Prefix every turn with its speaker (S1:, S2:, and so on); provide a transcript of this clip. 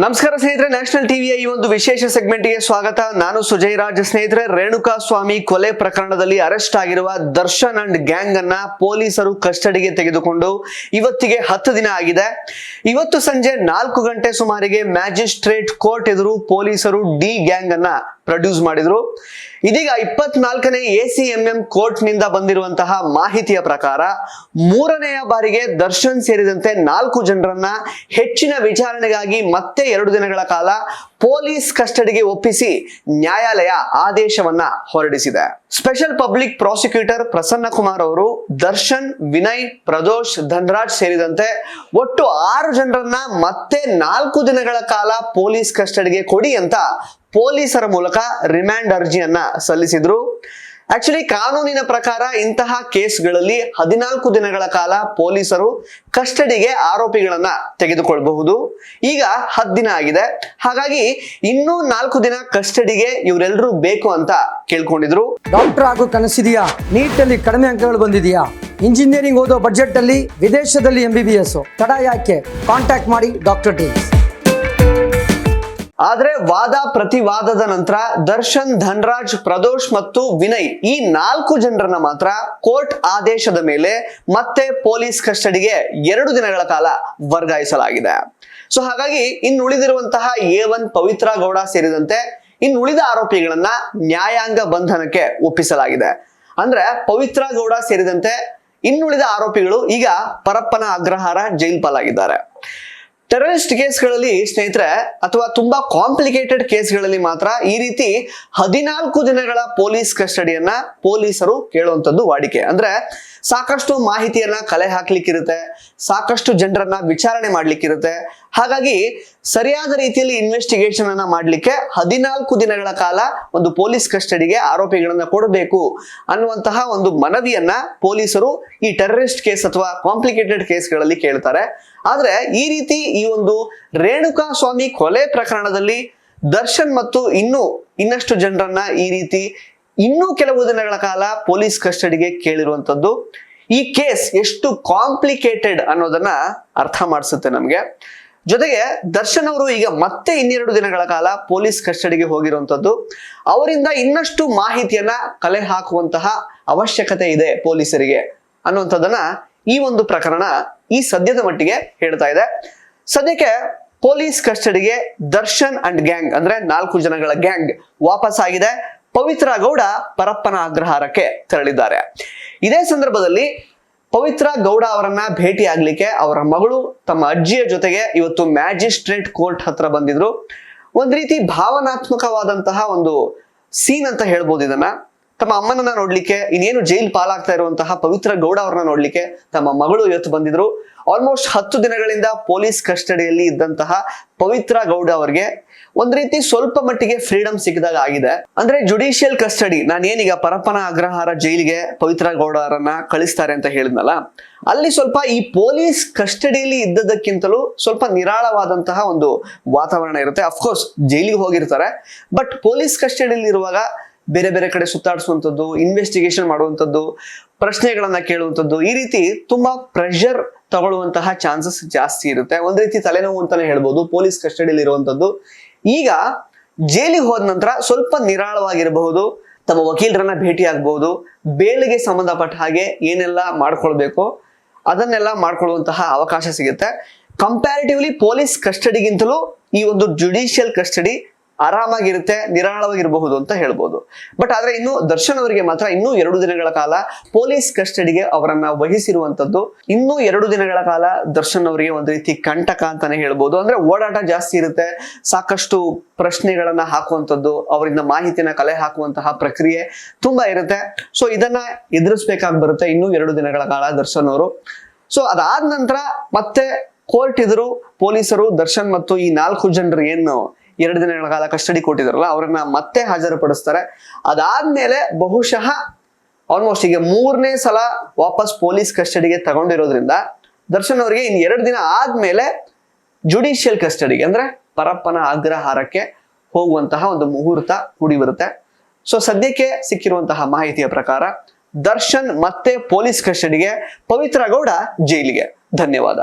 S1: ನಮಸ್ಕಾರ ಸ್ನೇಹಿತರೆ, ನ್ಯಾಷನಲ್ ಟಿವಿಯ ಈ ಒಂದು ವಿಶೇಷ ಸೆಗ್ಮೆಂಟ್ಗೆ ಸ್ವಾಗತ. ನಾನು ಸುಜಯ್ ರಾಜ್. ಸ್ನೇಹಿತರೆ, ರೇಣುಕಾ ಸ್ವಾಮಿ ಕೊಲೆ ಪ್ರಕರಣದಲ್ಲಿ ಅರೆಸ್ಟ್ ಆಗಿರುವ ದರ್ಶನ್ ಅಂಡ್ ಗ್ಯಾಂಗ್ ಅನ್ನ ಪೊಲೀಸರು ಕಸ್ಟಡಿಗೆ ತೆಗೆದುಕೊಂಡು ಇವತ್ತಿಗೆ 10 ದಿನ ಆಗಿದೆ. ಇವತ್ತು ಸಂಜೆ 4 ಗಂಟೆ ಸುಮಾರಿಗೆ ಮ್ಯಾಜಿಸ್ಟ್ರೇಟ್ ಕೋರ್ಟ್ ಎದುರು ಪೊಲೀಸರು ಡಿ ಗ್ಯಾಂಗ್ ಅನ್ನ ಪ್ರೊಡ್ಯೂಸ್ ಮಾಡಿದ್ರು. ಇದೀಗ 24ನೇ ACMM ಕೋರ್ಟ್ ನಿಂದ ಬಂದಿರುವಂತಹ ಮಾಹಿತಿಯ ಪ್ರಕಾರ 3ನೆಯ ಬಾರಿಗೆ ದರ್ಶನ್ ಸೇರಿದಂತೆ 4 ಜನರನ್ನ ಹೆಚ್ಚಿನ ವಿಚಾರಣೆಗಾಗಿ ಮತ್ತೆ 2 ದಿನಗಳ ಕಾಲ ಪೊಲೀಸ್ ಕಸ್ಟಡಿಗೆ ಒಪ್ಪಿಸಿ ನ್ಯಾಯಾಲಯ ಆದೇಶವನ್ನ ಹೊರಡಿಸಿದೆ. Special public prosecutor Prasanna Kumar ಅವರು ದರ್ಶನ್, ವಿನಯ್, ಪ್ರದೋಷ್, ಧನ್ರಾಜ್ ಸೇರಿದಂತೆ ಒಟ್ಟು 6 ಜನರನ್ನ ಮತ್ತೆ 4 ದಿನಗಳ ಕಾಲ ಪೊಲೀಸ್ ಕಸ್ಟಡಿಗೆ ಕೊಡಿ ಅಂತ ಪೊಲೀಸರ ಮೂಲಕ ರಿಮ್ಯಾಂಡ್ ಅರ್ಜಿಯನ್ನ ಸಲ್ಲಿಸಿದ್ರು. ಆಕ್ಚುಲಿ ಕಾನೂನಿನ ಪ್ರಕಾರ ಇಂತಹ ಕೇಸ್ಗಳಲ್ಲಿ 14 ದಿನಗಳ ಕಾಲ ಪೊಲೀಸರು ಕಸ್ಟಡಿಗೆ ಆರೋಪಿಗಳನ್ನ ತೆಗೆದುಕೊಳ್ಳಬಹುದು. ಈಗ 10 ದಿನ ಆಗಿದೆ. ಹಾಗಾಗಿ ಇನ್ನೂ 4 ದಿನ ಕಸ್ಟಡಿಗೆ ಇವರೆಲ್ಲರೂ ಬೇಕು ಅಂತ ಕೇಳ್ಕೊಂಡಿದ್ರು.
S2: ಡಾಕ್ಟರ್ ಆಗೋ ಕನಸಿದೆಯಾ? ನೀಟ್ ಅಲ್ಲಿ ಕಡಿಮೆ ಅಂಕಗಳು ಬಂದಿದೆಯಾ? ಇಂಜಿನಿಯರಿಂಗ್ ಓದೋ ಬಜೆಟ್ ಅಲ್ಲಿ ವಿದೇಶದಲ್ಲಿ MBBS ತಡ ಯಾಕೆ? ಕಾಂಟ್ಯಾಕ್ಟ್ ಮಾಡಿ ಡಾಕ್ಟರ್ ಟೀಮ್ಸ್.
S1: ಆದ್ರೆ ವಾದ ಪ್ರತಿವಾದದ ನಂತರ ದರ್ಶನ್, ಧನ್ರಾಜ್, ಪ್ರದೋಷ್ ಮತ್ತು ವಿನಯ್ ಈ 4 ಜನರನ್ನ ಮಾತ್ರ ಕೋರ್ಟ್ ಆದೇಶದ ಮೇಲೆ ಮತ್ತೆ ಪೊಲೀಸ್ ಕಸ್ಟಡಿಗೆ 2 ದಿನಗಳ ಕಾಲ ವರ್ಗಾಯಿಸಲಾಗಿದೆ. ಸೊ ಹಾಗಾಗಿ ಇನ್ನುಳಿದಿರುವಂತಹ A1 ಪವಿತ್ರ ಗೌಡ ಸೇರಿದಂತೆ ಇನ್ನುಳಿದ ಆರೋಪಿಗಳನ್ನ ನ್ಯಾಯಾಂಗ ಬಂಧನಕ್ಕೆ ಒಪ್ಪಿಸಲಾಗಿದೆ. ಅಂದ್ರೆ ಪವಿತ್ರ ಗೌಡ ಸೇರಿದಂತೆ ಇನ್ನುಳಿದ ಆರೋಪಿಗಳು ಈಗ ಪರಪ್ಪನ ಅಗ್ರಹಾರ ಜೈಲ್ ಪಾಲಾಗಿದ್ದಾರೆ. ಟೆರರಿಸ್ಟ್ ಕೇಸ್ಗಳಲ್ಲಿ ಸ್ನೇಹಿತರೆ, ಅಥವಾ ತುಂಬಾ ಕಾಂಪ್ಲಿಕೇಟೆಡ್ ಕೇಸ್ಗಳಲ್ಲಿ ಮಾತ್ರ ಈ ರೀತಿ 14 ದಿನಗಳ ಪೊಲೀಸ್ ಕಸ್ಟಡಿಯನ್ನ ಪೊಲೀಸರು ಕೇಳುವಂತದ್ದು ವಾಡಿಕೆ. ಅಂದ್ರೆ ಸಾಕಷ್ಟು ಮಾಹಿತಿಯನ್ನ ಕಲೆ ಹಾಕ್ಲಿಕ್ಕಿರುತ್ತೆ, ಸಾಕಷ್ಟು ಜನರನ್ನ ವಿಚಾರಣೆ ಮಾಡ್ಲಿಕ್ಕಿರುತ್ತೆ. ಹಾಗಾಗಿ ಸರಿಯಾದ ರೀತಿಯಲ್ಲಿ ಇನ್ವೆಸ್ಟಿಗೇಷನ್ ಅನ್ನ ಮಾಡ್ಲಿಕ್ಕೆ 14 ದಿನಗಳ ಕಾಲ ಒಂದು ಪೊಲೀಸ್ ಕಸ್ಟಡಿಗೆ ಆರೋಪಿಗಳನ್ನ ಕೊಡಬೇಕು ಅನ್ನುವಂತಹ ಒಂದು ಮನವಿಯನ್ನ ಪೊಲೀಸರು ಈ ಟೆರರಿಸ್ಟ್ ಕೇಸ್ ಅಥವಾ ಕಾಂಪ್ಲಿಕೇಟೆಡ್ ಕೇಸ್ಗಳಲ್ಲಿ ಕೇಳ್ತಾರೆ. ಆದ್ರೆ ಈ ರೀತಿ ಈ ಒಂದು ರೇಣುಕಾ ಸ್ವಾಮಿ ಕೊಲೆ ಪ್ರಕರಣದಲ್ಲಿ ದರ್ಶನ್ ಮತ್ತು ಇನ್ನಷ್ಟು ಜನರನ್ನ ಈ ರೀತಿ ಇನ್ನೂ ಕೆಲವು ದಿನಗಳ ಕಾಲ ಪೊಲೀಸ್ ಕಸ್ಟಡಿಗೆ ಕೇಳಿರುವಂತದ್ದು ಈ ಕೇಸ್ ಎಷ್ಟು ಕಾಂಪ್ಲಿಕೇಟೆಡ್ ಅನ್ನೋದನ್ನ ಅರ್ಥ ಮಾಡಿಸುತ್ತೆ ನಮ್ಗೆ. ಜೊತೆಗೆ ದರ್ಶನ್ ಅವರು ಈಗ ಮತ್ತೆ 2 ದಿನಗಳ ಕಾಲ ಪೊಲೀಸ್ ಕಸ್ಟಡಿಗೆ ಹೋಗಿರುವಂತದ್ದು ಅವರಿಂದ ಇನ್ನಷ್ಟು ಮಾಹಿತಿಯನ್ನ ಕಲೆ ಹಾಕುವಂತಹ ಅವಶ್ಯಕತೆ ಇದೆ ಪೊಲೀಸರಿಗೆ ಅನ್ನುವಂಥದ್ದನ್ನ ಈ ಒಂದು ಪ್ರಕರಣ ಈ ಸದ್ಯದ ಮಟ್ಟಿಗೆ ಹೇಳ್ತಾ ಇದೆ. ಸದ್ಯಕ್ಕೆ ಪೊಲೀಸ್ ಕಸ್ಟಡಿಗೆ ದರ್ಶನ್ ಅಂಡ್ ಗ್ಯಾಂಗ್ ಅಂದ್ರೆ 4 ಜನಗಳ ಗ್ಯಾಂಗ್ ವಾಪಸ್ ಆಗಿದೆ. ಪವಿತ್ರ ಗೌಡ ಪರಪ್ಪನ ಅಗ್ರಹಾರಕ್ಕೆ ತೆರಳಿದ್ದಾರೆ. ಇದೇ ಸಂದರ್ಭದಲ್ಲಿ ಪವಿತ್ರ ಗೌಡ ಅವರನ್ನ ಭೇಟಿ ಆಗ್ಲಿಕ್ಕೆ ಅವರ ಮಗಳು ತಮ್ಮ ಅಜ್ಜಿಯ ಜೊತೆಗೆ ಇವತ್ತು ಮ್ಯಾಜಿಸ್ಟ್ರೇಟ್ ಕೋರ್ಟ್ ಹತ್ರ ಬಂದಿದ್ರು. ಒಂದ್ ರೀತಿ ಭಾವನಾತ್ಮಕವಾದಂತಹ ಒಂದು ಸೀನ್ ಅಂತ ಹೇಳ್ಬೋದು ಇದನ್ನ. ತಮ್ಮ ಅಮ್ಮನನ್ನ ನೋಡ್ಲಿಕ್ಕೆ, ಇನ್ನೇನು ಜೈಲ್ ಪಾಲಾಗ್ತಾ ಇರುವಂತಹ ಪವಿತ್ರ ಗೌಡ ಅವರನ್ನ ನೋಡ್ಲಿಕ್ಕೆ ತಮ್ಮ ಮಗಳು ಇವತ್ತು ಬಂದಿದ್ರು. ಆಲ್ಮೋಸ್ಟ್ 10 ದಿನಗಳಿಂದ ಪೊಲೀಸ್ ಕಸ್ಟಡಿಯಲ್ಲಿ ಇದ್ದಂತಹ ಪವಿತ್ರ ಗೌಡ ಅವರಿಗೆ ಒಂದ್ ರೀತಿ ಸ್ವಲ್ಪ ಮಟ್ಟಿಗೆ ಫ್ರೀಡಮ್ ಸಿಕ್ಕಿದಾಗ ಆಗಿದೆ. ಅಂದ್ರೆ ಜುಡಿಷಿಯಲ್ ಕಸ್ಟಡಿ, ನಾನೇನೀಗ ಪರಪ್ಪನ ಅಗ್ರಹಾರ ಜೈಲಿಗೆ ಪವಿತ್ರ ಗೌಡ ಅವರನ್ನ ಕಳಿಸ್ತಾರೆ ಅಂತ ಹೇಳಿದ್ನಲ್ಲ, ಅಲ್ಲಿ ಸ್ವಲ್ಪ ಈ ಪೊಲೀಸ್ ಕಸ್ಟಡಿಯಲ್ಲಿ ಇದ್ದದಕ್ಕಿಂತಲೂ ಸ್ವಲ್ಪ ನಿರಾಳವಾದಂತಹ ಒಂದು ವಾತಾವರಣ ಇರುತ್ತೆ. ಅಫ್ಕೋರ್ಸ್ ಜೈಲಿಗೆ ಹೋಗಿರ್ತಾರೆ, ಬಟ್ ಪೊಲೀಸ್ ಕಸ್ಟಡಿಯಲ್ಲಿ ಇರುವಾಗ ಬೇರೆ ಬೇರೆ ಕಡೆ ಸುತ್ತಾಡಿಸುವಂಥದ್ದು, ಇನ್ವೆಸ್ಟಿಗೇಷನ್ ಮಾಡುವಂಥದ್ದು, ಪ್ರಶ್ನೆಗಳನ್ನ ಕೇಳುವಂಥದ್ದು, ಈ ರೀತಿ ತುಂಬಾ ಪ್ರೆಷರ್ ತಗೊಳ್ಳುವಂತಹ ಚಾನ್ಸಸ್ ಜಾಸ್ತಿ ಇರುತ್ತೆ. ಒಂದ್ ರೀತಿ ತಲೆನೋವು ಅಂತಾನೆ ಹೇಳ್ಬೋದು ಪೊಲೀಸ್ ಕಸ್ಟಡಿಯಲ್ಲಿ ಇರುವಂತದ್ದು. ಈಗ ಜೈಲಿಗೆ ಹೋದ ನಂತರ ಸ್ವಲ್ಪ ನಿರಾಳವಾಗಿರಬಹುದು, ತಮ್ಮ ವಕೀಲರನ್ನ ಭೇಟಿ ಆಗಬಹುದು, ಬೇಲಿಗೆ ಸಂಬಂಧಪಟ್ಟ ಹಾಗೆ ಏನೆಲ್ಲ ಮಾಡ್ಕೊಳ್ಬೇಕು ಅದನ್ನೆಲ್ಲ ಮಾಡ್ಕೊಳ್ಳುವಂತಹ ಅವಕಾಶ ಸಿಗುತ್ತೆ. ಕಂಪ್ಯಾರಿಟಿವ್ಲಿ ಪೊಲೀಸ್ ಕಸ್ಟಡಿಗಿಂತಲೂ ಈ ಒಂದು ಜುಡಿಷಿಯಲ್ ಕಸ್ಟಡಿ ಆರಾಮಾಗಿರುತ್ತೆ, ನಿರಾಳವಾಗಿರಬಹುದು ಅಂತ ಹೇಳ್ಬೋದು. ಬಟ್ ಆದ್ರೆ ಇನ್ನು ದರ್ಶನ್ ಅವರಿಗೆ ಮಾತ್ರ ಇನ್ನೂ 2 ದಿನಗಳ ಕಾಲ ಪೊಲೀಸ್ ಕಸ್ಟಡಿಗೆ ಅವರನ್ನ ವಹಿಸಿರುವಂತದ್ದು. ಇನ್ನೂ 2 ದಿನಗಳ ಕಾಲ ದರ್ಶನ್ ಅವರಿಗೆ ಒಂದು ರೀತಿ ಕಂಟಕ ಅಂತಾನೆ ಹೇಳ್ಬೋದು. ಅಂದ್ರೆ ಓಡಾಟ ಜಾಸ್ತಿ ಇರುತ್ತೆ, ಸಾಕಷ್ಟು ಪ್ರಶ್ನೆಗಳನ್ನ ಹಾಕುವಂಥದ್ದು, ಅವರಿಂದ ಮಾಹಿತಿನ ಕಲೆ ಹಾಕುವಂತಹ ಪ್ರಕ್ರಿಯೆ ತುಂಬಾ ಇರುತ್ತೆ. ಸೊ ಇದನ್ನ ಎದುರಿಸ್ಬೇಕಾಗಿ ಬರುತ್ತೆ ಇನ್ನೂ 2 ದಿನಗಳ ಕಾಲ ದರ್ಶನ್ ಅವರು. ಸೊ ಅದಾದ ನಂತರ ಮತ್ತೆ ಕೋರ್ಟ್ ಎದುರು ಪೊಲೀಸರು ದರ್ಶನ್ ಮತ್ತು ಈ 4 ಜನರು ಏನು 2 ದಿನಗಳ ಕಾಲ ಕಸ್ಟಡಿ ಕೊಟ್ಟಿದಾರಲ್ಲ ಅವರನ್ನ ಮತ್ತೆ ಹಾಜರುಪಡಿಸ್ತಾರೆ. ಅದಾದ್ಮೇಲೆ ಬಹುಶಃ ಆಲ್ಮೋಸ್ಟ್ ಈಗ 3ನೇ ಸಲ ವಾಪಸ್ ಪೊಲೀಸ್ ಕಸ್ಟಡಿಗೆ ತಗೊಂಡಿರೋದ್ರಿಂದ ದರ್ಶನ್ ಅವರಿಗೆ ಇನ್ 2 ದಿನ ಆದ್ಮೇಲೆ ಜುಡಿಷಿಯಲ್ ಕಸ್ಟಡಿಗೆ ಅಂದ್ರೆ ಪರಪ್ಪನ ಅಗ್ರಹಾರಕ್ಕೆ ಹೋಗುವಂತಹ ಒಂದು ಮುಹೂರ್ತ ಕೂಡಿ ಬರುತ್ತೆ. ಸೊ ಸದ್ಯಕ್ಕೆ ಸಿಕ್ಕಿರುವಂತಹ ಮಾಹಿತಿಯ ಪ್ರಕಾರ ದರ್ಶನ್ ಮತ್ತೆ ಪೊಲೀಸ್ ಕಸ್ಟಡಿಗೆ, ಪವಿತ್ರ ಗೌಡ ಜೈಲಿಗೆ. ಧನ್ಯವಾದ.